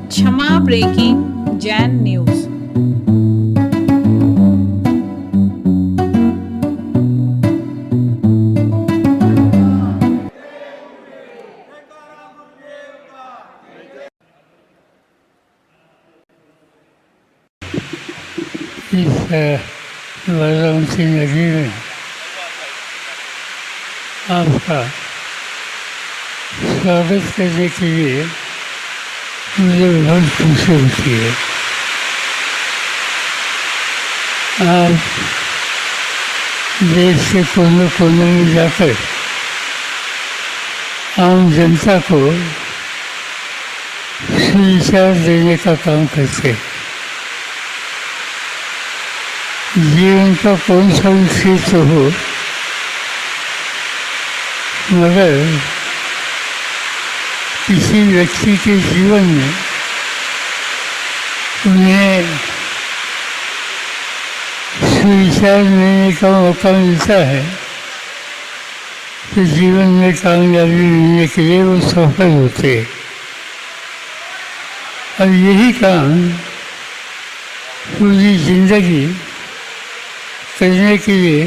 क्षमा breaking Jain news. इस वाराणसी नगरी में आपका स्वागत करने के लिए मुझे बहुत खुशी होती है। आप देश के कोने कोने में जाकर आम जनता को सुविचार देने का काम करते हैं। जीवन का कौन सा भी क्षेत्र हो, मगर किसी व्यक्ति के जीवन में उन्हें सुविचार लेने का मौका मिलता है तो जीवन में कामयाबी मिलने के लिए वो सफल होते हैं। और यही काम पूरी जिंदगी करने के लिए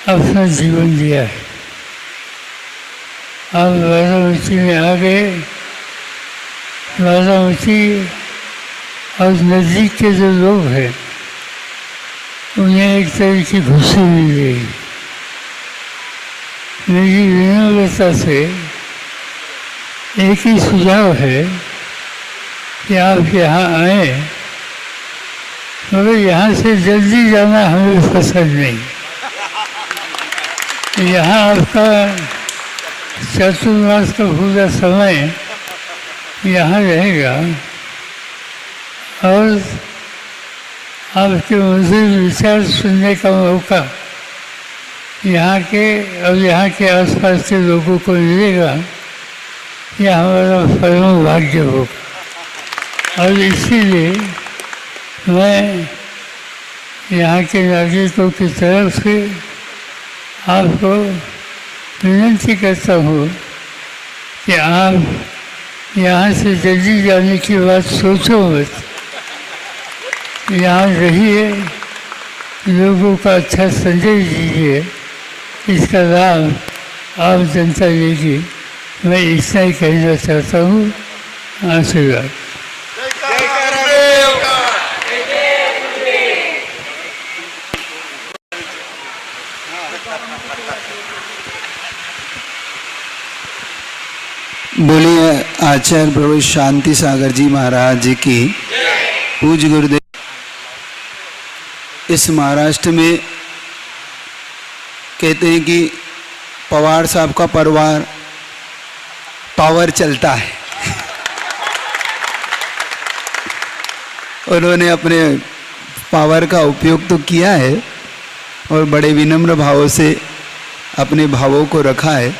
अपना जीवन दिया है। आप वाराणसी में आ गए। वाराणसी और नज़दीक के जो लोग हैं उन्हें एक तरह की खुशी मिल गई। मेरी विनम्रता से एक ही सुझाव है कि आप यहाँ आए, मगर यहाँ से जल्दी जाना हमें पसंद नहीं। यहाँ आपका चातुर्मास का पूरा समय यहाँ रहेगा और आपके मधुर विचार सुनने का मौका यहाँ के और यहाँ के आसपास के लोगों को मिलेगा। यह हमारा परम भाग्य होगा। और इसीलिए मैं यहाँ के नागरिकों की तरफ से आपको विनती करता हूँ कि आप यहाँ से जल्दी जाने की बात सोचो मत। यहाँ रहिए, लोगों का अच्छा संदेश दीजिए, इसका लाभ आप जनता लेगी। मैं इतना ही कहना चाहता हूँ। आशीर्वाद। बोलिए आचार्य प्रभु शांति सागर जी महाराज जी की। पूज्य गुरुदेव, इस महाराष्ट्र में कहते हैं कि पवार साहब का परिवार पावर चलता है। उन्होंने अपने पावर का उपयोग तो किया है और बड़े विनम्र भावों से अपने भावों को रखा है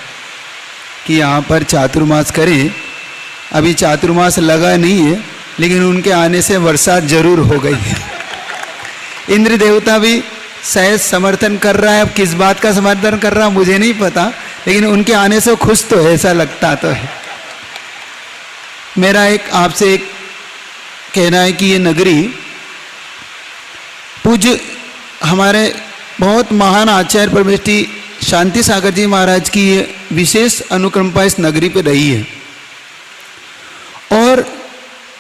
कि यहाँ पर चातुर्मास करें। अभी चातुर्मास लगा नहीं है, लेकिन उनके आने से बरसात जरूर हो गई है। इंद्र देवता भी शायद समर्थन कर रहा है। अब किस बात का समर्थन कर रहा मुझे नहीं पता, लेकिन उनके आने से खुश तो है, ऐसा लगता तो है। मेरा एक आपसे एक कहना है कि ये नगरी पूज्य हमारे बहुत महान आचार्य परमेष्ठी शांति सागर जी महाराज की ये विशेष अनुकंपा इस नगरी पे रही है। और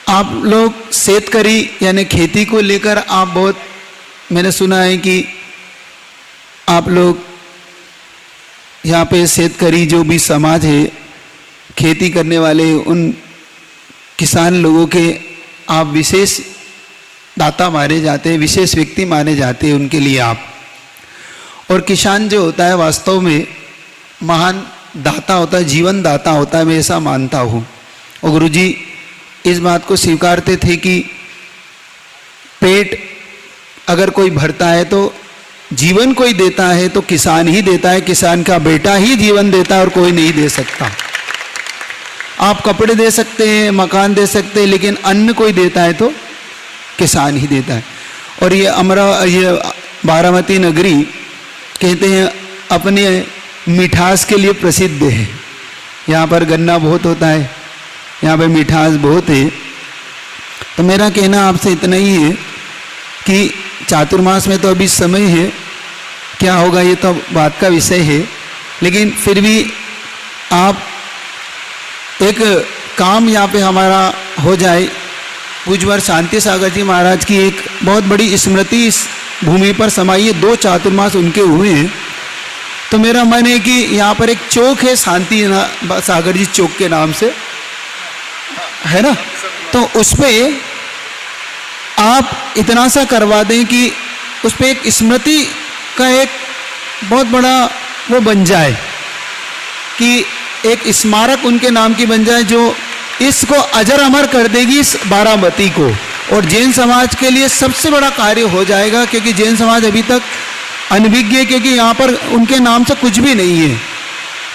आप लोग शेतकरी यानी खेती को लेकर आप बहुत, मैंने सुना है कि आप लोग यहाँ पे शेतकरी जो भी समाज है, खेती करने वाले उन किसान लोगों के आप विशेष दाता माने जाते हैं, विशेष व्यक्ति माने जाते हैं उनके लिए आप। और किसान जो होता है वास्तव में महान दाता होता है, जीवन दाता होता है, मैं ऐसा मानता हूँ। और गुरुजी इस बात को स्वीकारते थे कि पेट अगर कोई भरता है तो जीवन कोई देता है तो किसान ही देता है। किसान का बेटा ही जीवन देता है और कोई नहीं दे सकता। आप कपड़े दे सकते हैं, मकान दे सकते हैं, लेकिन अन्न कोई देता है तो किसान ही देता है। और ये बारामती नगरी कहते हैं अपने मिठास के लिए प्रसिद्ध है। यहाँ पर गन्ना बहुत होता है, यहाँ पे मिठास बहुत है। तो मेरा कहना आपसे इतना ही है कि चातुर्मास में तो अभी समय है, क्या होगा ये तो बात का विषय है, लेकिन फिर भी आप एक काम यहाँ पे हमारा हो जाए। पूज्यवर शांति सागर जी महाराज की एक बहुत बड़ी स्मृति इस भूमि पर समाई है, 2 चातुर्मास उनके हुए हैं। तो मेरा मन है कि यहाँ पर एक चौक है शांति सागर जी चौक के नाम से, है ना, तो उस पर आप इतना सा करवा दें कि उस पर एक स्मृति का एक बहुत बड़ा वो बन जाए, कि एक स्मारक उनके नाम की बन जाए, जो इसको अजर अमर कर देगी इस बारामती को, और जैन समाज के लिए सबसे बड़ा कार्य हो जाएगा। क्योंकि जैन समाज अभी तक अनभिज्ञ है, क्योंकि यहाँ पर उनके नाम से कुछ भी नहीं है।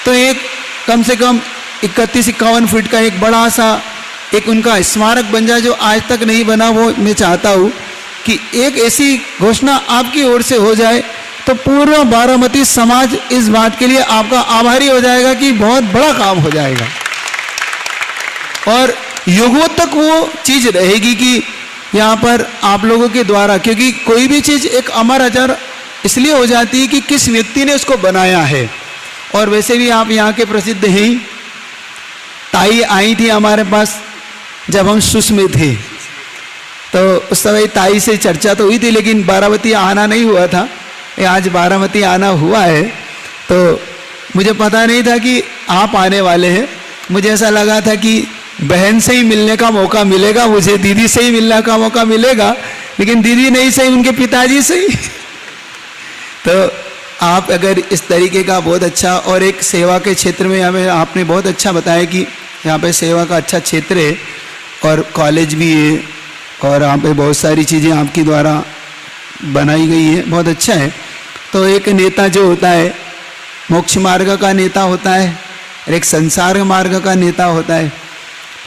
तो एक कम से कम 31-51 फीट का एक बड़ा सा एक उनका स्मारक बन जाए, जो आज तक नहीं बना। वो मैं चाहता हूँ कि एक ऐसी घोषणा आपकी ओर से हो जाए, तो पूरा बारामती समाज इस बात के लिए आपका आभारी हो जाएगा कि बहुत बड़ा काम हो जाएगा, और युगों तक वो चीज रहेगी कि यहाँ पर आप लोगों के द्वारा, क्योंकि कोई भी चीज एक अमर अजर इसलिए हो जाती है कि किस व्यक्ति ने उसको बनाया है। और वैसे भी आप यहाँ के प्रसिद्ध हैं। ताई आई थी हमारे पास जब हम सुस में थे, तो उस समय ताई से चर्चा तो हुई थी, लेकिन बारामती आना नहीं हुआ था। आज बारामती आना हुआ है, तो मुझे पता नहीं था कि आप आने वाले हैं। मुझे ऐसा लगा था कि बहन से ही मिलने का मौका मिलेगा, मुझे दीदी से ही मिलने का मौका मिलेगा, लेकिन दीदी नहीं सही, उनके पिताजी से ही। तो आप अगर इस तरीके का बहुत अच्छा, और एक सेवा के क्षेत्र में हमें आपने बहुत अच्छा बताया कि यहाँ पे सेवा का अच्छा क्षेत्र है, और कॉलेज भी है, और यहाँ पे बहुत सारी चीज़ें आपके द्वारा बनाई गई है, बहुत अच्छा है। तो एक नेता जो होता है, मोक्ष मार्ग का नेता होता है, और एक संसार मार्ग का नेता होता है।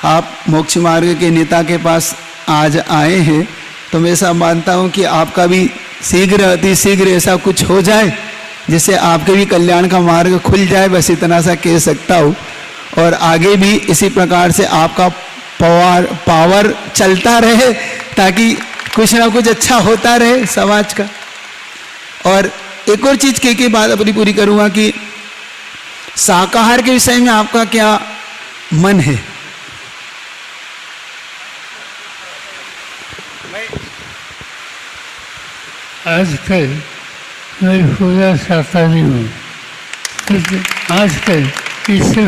आप मोक्ष मार्ग के नेता के पास आज आए हैं, तो मैं ऐसा मानता हूँ कि आपका भी शीघ्र अति शीघ्र ऐसा कुछ हो जाए, जिससे आपके भी कल्याण का मार्ग खुल जाए, बस इतना सा कह सकता हूँ। और आगे भी इसी प्रकार से आपका पावर चलता रहे, ताकि कुछ ना कुछ अच्छा होता रहे समाज का। और एक और चीज कह के बात अपनी पूरी करूँगा कि शाकाहार के विषय में आपका क्या मन है? आजकल मैं पूरा शाकाहारी हूँ। आजकल इससे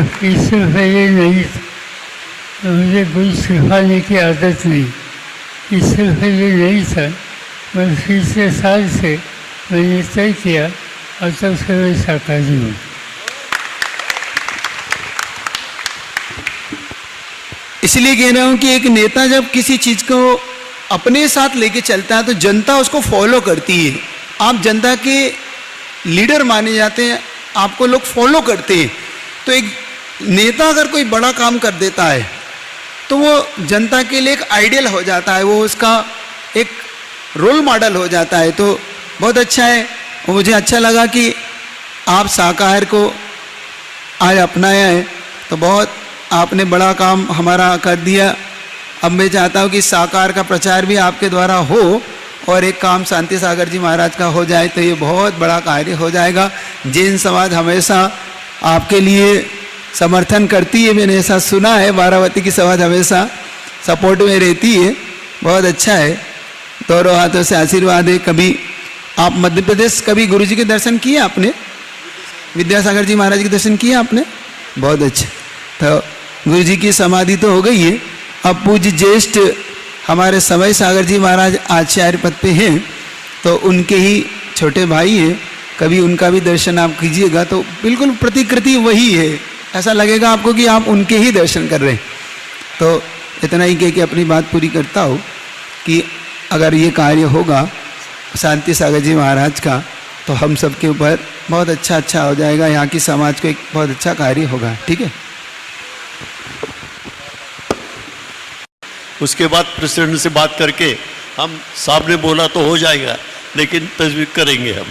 पहले नहीं था, मुझे कुछ सिखाने की आदत नहीं, इससे पहले नहीं था। मैं पिछले साल से मैंने तय किया, और तब से मैं शाकाहारी हूँ। इसलिए कह रहा हूँ कि एक नेता जब किसी चीज को अपने साथ लेके चलता है, तो जनता उसको फॉलो करती है। आप जनता के लीडर माने जाते हैं, आपको लोग फॉलो करते हैं। तो एक नेता अगर कोई बड़ा काम कर देता है, तो वो जनता के लिए एक आइडियल हो जाता है, वो उसका एक रोल मॉडल हो जाता है। तो बहुत अच्छा है, मुझे अच्छा लगा कि आप शाकाहार को आज अपनाया है, तो बहुत आपने बड़ा काम हमारा कर दिया। अब मैं चाहता हूँ कि शाकाहार का प्रचार भी आपके द्वारा हो, और एक काम शांति सागर जी महाराज का हो जाए, तो ये बहुत बड़ा कार्य हो जाएगा। जैन समाज हमेशा आपके लिए समर्थन करती है, मैंने ऐसा सुना है। बारामती की समाज हमेशा सपोर्ट में रहती है, बहुत अच्छा है। दोनों हाथों से आशीर्वाद है। कभी आप मध्य प्रदेश कभी गुरु जी के दर्शन किए आपने? विद्यासागर जी महाराज के दर्शन किए आपने? बहुत अच्छा। तो गुरु जी की समाधि तो हो गई है, अब पूज्य ज्येष्ठ हमारे समय सागर जी महाराज आचार्य पद पे हैं, तो उनके ही छोटे भाई हैं। कभी उनका भी दर्शन आप कीजिएगा, तो बिल्कुल प्रतिकृति वही है, ऐसा लगेगा आपको कि आप उनके ही दर्शन कर रहे हैं। तो इतना ही कह के अपनी बात पूरी करता हूँ कि अगर ये कार्य होगा शांति सागर जी महाराज का, तो हम सबके ऊपर बहुत अच्छा हो जाएगा, यहाँ की समाज को एक बहुत अच्छा कार्य होगा। ठीक है। उसके बाद प्रेसिडेंट से बात करके हम साहब ने बोला तो हो जाएगा, लेकिन तजवीज़ करेंगे हम।